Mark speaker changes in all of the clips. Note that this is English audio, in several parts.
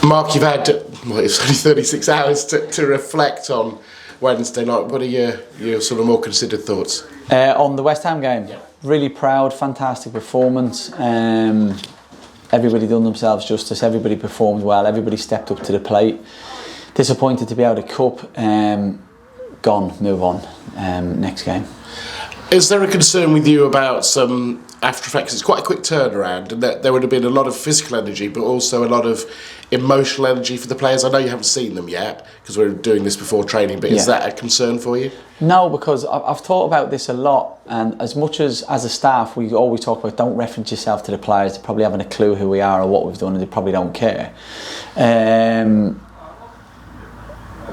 Speaker 1: Mark, you've had, well, it's only 36 hours to reflect on Wednesday night. What are your sort of more considered thoughts?
Speaker 2: On the West Ham game, really proud, fantastic performance. Everybody done themselves justice, everybody performed well, everybody stepped up to the plate. Disappointed to be out of cup. Gone, move on. Next game.
Speaker 1: Is there a concern with you about some after effects? It's quite a quick turnaround, and that there would have been a lot of physical energy, but also a lot of emotional energy for the players. I know you haven't seen them yet because we're doing this before training, but is that a concern for you?
Speaker 2: No, because I've thought about this a lot, and as much as a staff we always talk about don't reference yourself to the players. They probably haven't a clue who we are or what we've done, and they probably don't care.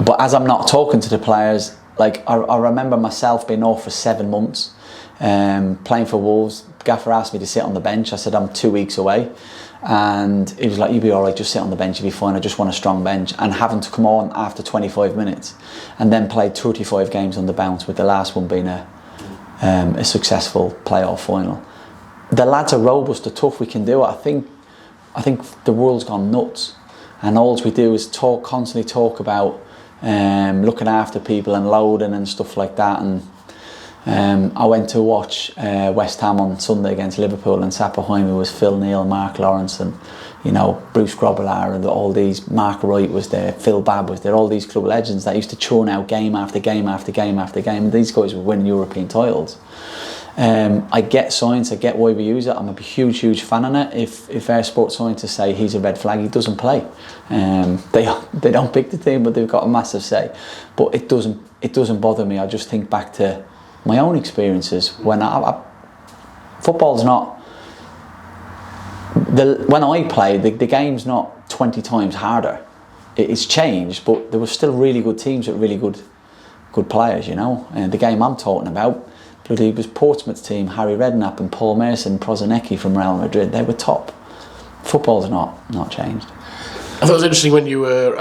Speaker 2: But as I'm not talking to the players, like I remember myself being off for 7 months, playing for Wolves. Gaffer asked me to sit on the bench. I said I'm 2 weeks away, and he was like, "You'll be all right. Just sit on the bench. You'll be fine. I just want a strong bench." And having to come on after 25 minutes, and then played 35 games on the bounce, with the last one being a successful playoff final. The lads are robust. They're tough. We can do it. I think the world's gone nuts, and all we do is constantly talk about looking after people and loading and stuff like that. And I went to watch West Ham on Sunday against Liverpool, and sat behind me was Phil Neal, Mark Lawrence, and Bruce Grobbelaar, and all these. Mark Wright was there, Phil Babb was there, all these club legends that used to churn out game after game after game after game. And these guys were winning European titles. I get science, I get why we use it. I'm a huge fan of it. If our sports scientists say he's a red flag, he doesn't play. They don't pick the team, but they've got a massive say. But it doesn't bother me. I just think back to my own experiences when football's not. When I played, the game's not 20 times harder. It's changed, but there were still really good teams with really good players. And the game I'm talking about. Bloody was Portsmouth's team, Harry Redknapp and Paul Merson, Prozinecki from Real Madrid. They were top. Football's not changed.
Speaker 1: I thought it was interesting when you were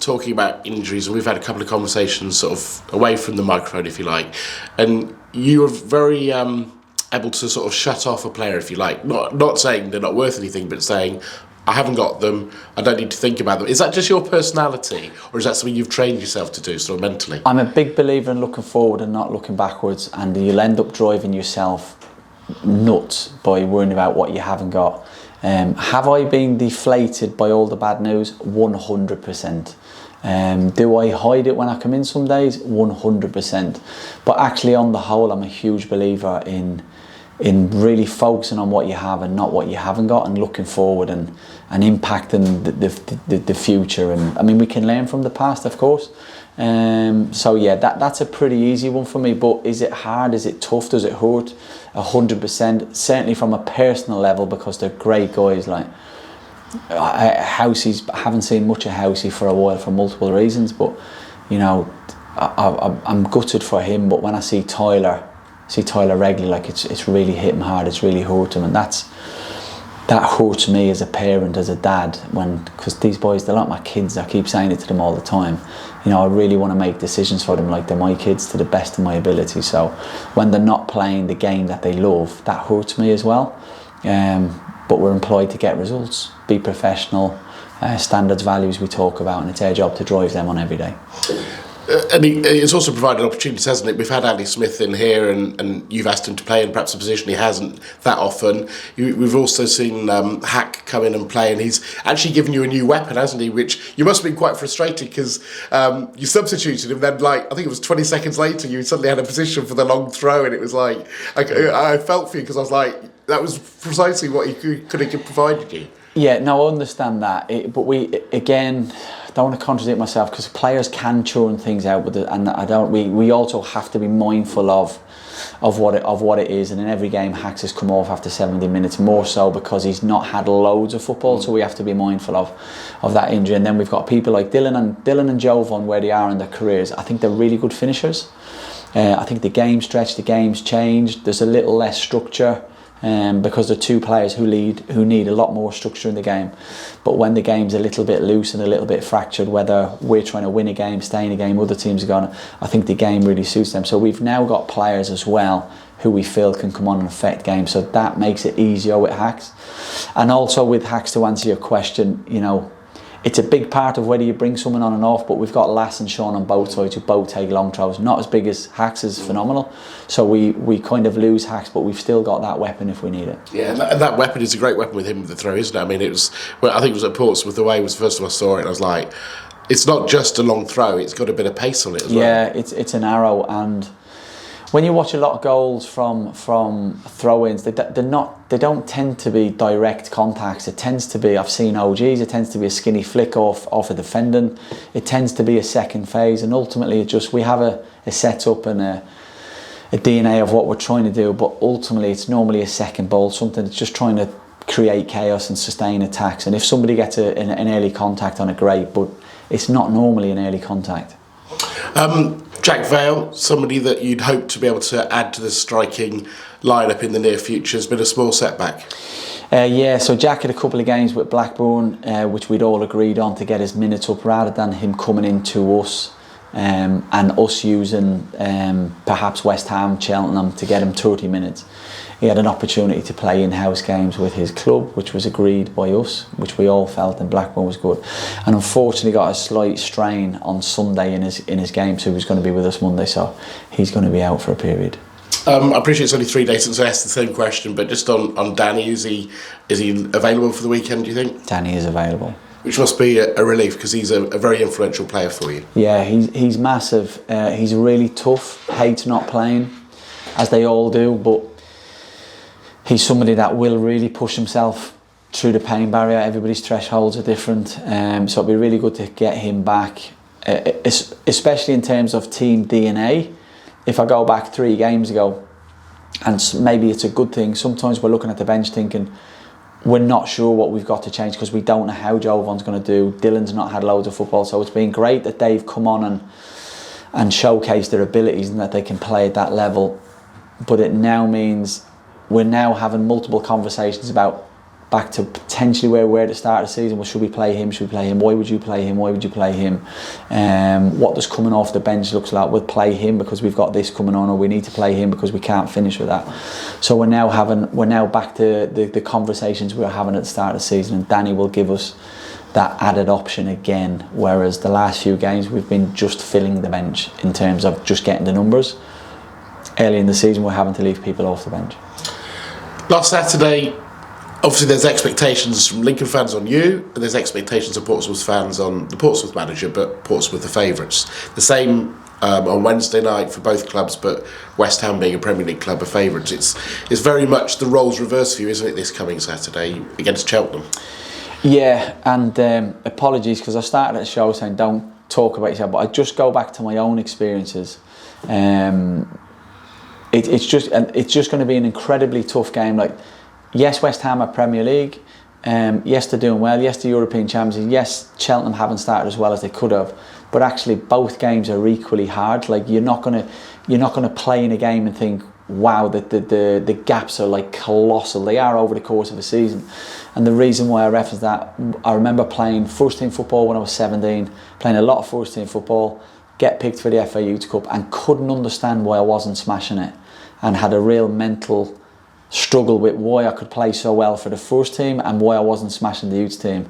Speaker 1: talking about injuries, and we've had a couple of conversations sort of away from the microphone, if you like, and you were very able to sort of shut off a player, if you like, not saying they're not worth anything, but saying, I haven't got them, I don't need to think about them. Is that just your personality, or is that something you've trained yourself to do, sort of mentally?
Speaker 2: I'm a big believer in looking forward and not looking backwards, and you'll end up driving yourself nuts by worrying about what you haven't got. Have I been deflated by all the bad news? 100%. Do I hide it when I come in some days? 100%. But actually, on the whole, I'm a huge believer in really focusing on what you have and not what you haven't got, and looking forward and impacting the future. And I mean, we can learn from the past, of course. So yeah, that's a pretty easy one for me. But is it hard? Is it tough? Does it hurt? 100%. Certainly from a personal level, because they're great guys. Like Housey's, I haven't seen much of Housey for a while for multiple reasons. But I'm gutted for him. But when I see Tyler regularly, like it's really hit him hard. It's really hurt him, and that hurts me as a parent, as a dad, because these boys, they're like my kids. I keep saying it to them all the time. I really want to make decisions for them like they're my kids, to the best of my ability. So when they're not playing the game that they love, that hurts me as well. But we're employed to get results, be professional, standards, values we talk about, and it's our job to drive them on every day.
Speaker 1: And it's also provided opportunities, hasn't it? We've had Andy Smith in here, and you've asked him to play in perhaps a position he hasn't that often. We've also seen Hack come in and play, and he's actually given you a new weapon, hasn't he? Which you must have been quite frustrated, because you substituted him, then I think it was 20 seconds later, you suddenly had a position for the long throw, and it was like, I felt for you, because I was like, that was precisely what he could have provided you.
Speaker 2: Yeah, no, I understand that. But we, again, don't want to contradict myself, because players can churn things out with it, and we also have to be mindful of what it is. And in every game, Hacks has come off after 70 minutes, more so because he's not had loads of football, so we have to be mindful of that injury. And then we've got people like Dylan and Jovan, where they are in their careers. I think they're really good finishers. I think the game stretched, the game's changed. There's a little less structure. Because they're two players who need a lot more structure in the game. But when the game's a little bit loose and a little bit fractured, whether we're trying to win a game, stay in a game, other teams are going, I think the game really suits them. So we've now got players as well who we feel can come on and affect games. So that makes it easier with Hacks. And also with Hacks, to answer your question, it's a big part of whether you bring someone on and off, but we've got Lass and Sean on both sides who both take long throws. Not as big as Hacks is phenomenal, so we kind of lose Hacks, but we've still got that weapon if we need it.
Speaker 1: Yeah, and that weapon is a great weapon with him with the throw, isn't it? I mean, I think it was at Portsmouth, the way it was the first time I saw it, and I was like, it's not just a long throw, it's got a bit of pace on it as well.
Speaker 2: Yeah, it's an arrow, and when you watch a lot of goals from throw-ins, they don't tend to be direct contacts. It tends to be, I've seen OGs, it tends to be a skinny flick off a defending. It tends to be a second phase, and ultimately we have a setup and a DNA of what we're trying to do, but ultimately it's normally a second ball, something that's just trying to create chaos and sustain attacks. And if somebody gets an early contact on it, great, but it's not normally an early contact.
Speaker 1: Jack Vale, somebody that you'd hope to be able to add to the striking lineup in the near future, has been a small setback.
Speaker 2: Yeah, so Jack had a couple of games with Blackburn, which we'd all agreed on to get his minutes up rather than him coming into us and us using perhaps West Ham, Cheltenham to get him 30 minutes. He had an opportunity to play in-house games with his club, which was agreed by us, which we all felt, and Blackburn was good. And unfortunately got a slight strain on Sunday in his game, so he was going to be with us Monday, so he's going to be out for a period.
Speaker 1: I appreciate it's only 3 days since I asked the same question, but just on Danny, is he available for the weekend, do you think?
Speaker 2: Danny is available.
Speaker 1: Which must be a relief, because he's a very influential player for you.
Speaker 2: Yeah, he's massive. He's really tough, hates not playing, as they all do, but he's somebody that will really push himself through the pain barrier. Everybody's thresholds are different, so it'd be really good to get him back, especially in terms of team DNA. If I go back 3 games ago, and maybe it's a good thing, sometimes we're looking at the bench thinking we're not sure what we've got to change because we don't know how Jovan's going to do. Dylan's not had loads of football, so it's been great that they've come on and showcased their abilities and that they can play at that level. But it now means we're now having multiple conversations about back to potentially where we were at the start of the season. Well, should we play him? Should we play him? Why would you play him? Why would you play him? What does coming off the bench looks like? We'll play him because we've got this coming on, or we need to play him because we can't finish with that. So we're now back to the conversations we were having at the start of the season, and Danny will give us that added option again, whereas the last few games we've been just filling the bench in terms of just getting the numbers. Early in the season we're having to leave people off the bench.
Speaker 1: Last Saturday, obviously there's expectations from Lincoln fans on you, and there's expectations of Portsmouth fans on the Portsmouth manager, but Portsmouth the favourites. The same on Wednesday night for both clubs, but West Ham being a Premier League club are favourites. It's very much the roles reversed for you, isn't it, this coming Saturday against Cheltenham? Yeah,
Speaker 2: and apologies because I started the show saying don't talk about yourself, but I just go back to my own experiences. It's just going to be an incredibly tough game. Like, yes, West Ham are Premier League. Yes, they're doing well. Yes, the European champions. Yes, Cheltenham haven't started as well as they could have. But actually, both games are equally hard. Like, you're not gonna play in a game and think, wow, the gaps are like colossal. They are over the course of a season. And the reason why I reference that, I remember playing first team football when I was 17, playing a lot of first team football, get picked for the FA Youth Cup, and couldn't understand why I wasn't smashing it, and had a real mental struggle with why I could play so well for the first team and why I wasn't smashing the youth team.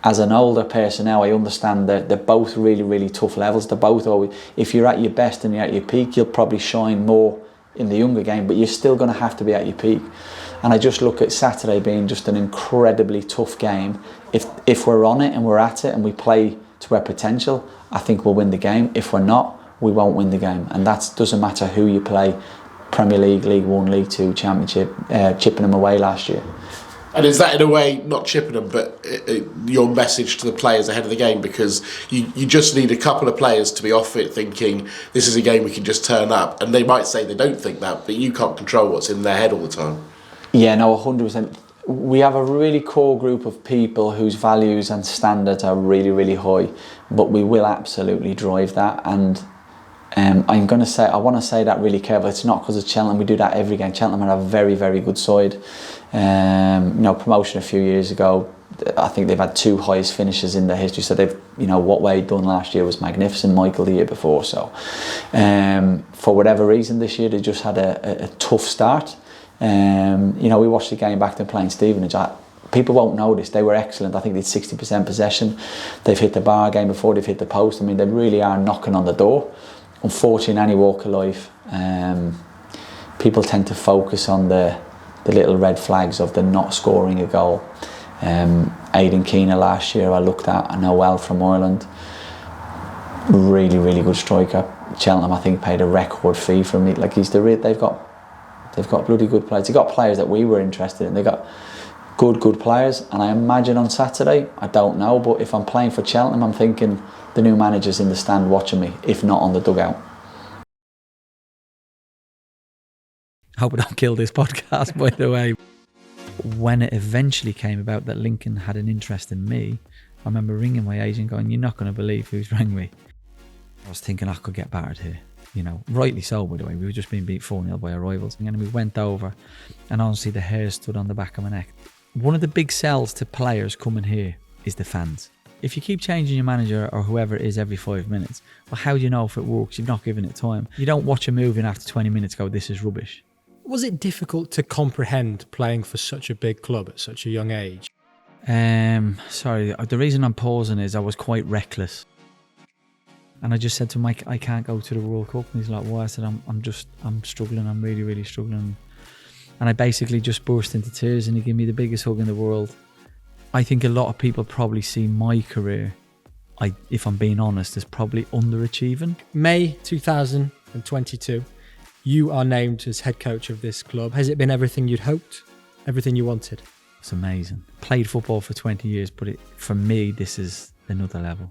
Speaker 2: As an older person now, I understand that they're both really, really tough levels. They're both always, if you're at your best and you're at your peak, you'll probably shine more in the younger game, but you're still going to have to be at your peak. And I just look at Saturday being just an incredibly tough game. If we're on it and we're at it and we play to our potential, I think we'll win the game. If we're not, we won't win the game. And that doesn't matter who you play. Premier League, League 1, League 2, Championship, chipping them away last year.
Speaker 1: And is that in a way not chipping them, but your message to the players ahead of the game? Because you just need a couple of players to be off it thinking this is a game we can just turn up, and they might say they don't think that, but you can't control what's in their head all the time. Yeah, no, 100%.
Speaker 2: We have a really core group of people whose values and standards are really, really high, but we will absolutely drive that. And I'm going to say, I want to say that really carefully. It's not because of Cheltenham. We do that every game. Cheltenham are a very, very good side. Promotion a few years ago, I think they've had 2 highest finishes in their history. So they've, what Wade done last year was magnificent. Michael the year before. So for whatever reason this year, they just had a tough start. We watched the game back then playing Stevenage. people won't know this. They were excellent. I think they had 60% possession. They've hit the bar game before they've hit the post. I mean, they really are knocking on the door. Unfortunately, in any walk of life, people tend to focus on the little red flags of the not scoring a goal. Aidan Keena last year, I looked at, I know well from Ireland. Really, really good striker. Cheltenham, I think, paid a record fee for him. Like they've got bloody good players. They've got players that we were interested in. They got good players. And I imagine on Saturday, I don't know, but if I'm playing for Cheltenham, I'm thinking the new manager's in the stand watching me, if not on the dugout.
Speaker 3: I hope I don't kill this podcast, by the way. When it eventually came about that Lincoln had an interest in me, I remember ringing my agent going, "You're not going to believe who's rang me." I was thinking I could get battered here. You know, rightly so, by the way. We were just being beat 4-0 by our rivals. And we went over, and honestly, the hair stood on the back of my neck. One of the big sells to players coming here is the fans. If you keep changing your manager or whoever it is every 5 minutes, well, how do you know if it works? You've not given it time. You don't watch a movie and after 20 minutes go, "This is rubbish."
Speaker 4: Was it difficult to comprehend playing for such a big club at such a young age?
Speaker 3: Sorry, the reason I'm pausing is I was quite reckless. And I just said to him, I can't go to the World Cup. And he's like, "Why?" I said, I'm struggling. I'm really, really struggling. And I basically just burst into tears, and he gave me the biggest hug in the world. I think a lot of people probably see my career, if I'm being honest, as probably underachieving.
Speaker 4: May 2022, you are named as head coach of this club. Has it been everything you'd hoped? Everything you wanted?
Speaker 3: It's amazing. Played football for 20 years, but for me, this is another level.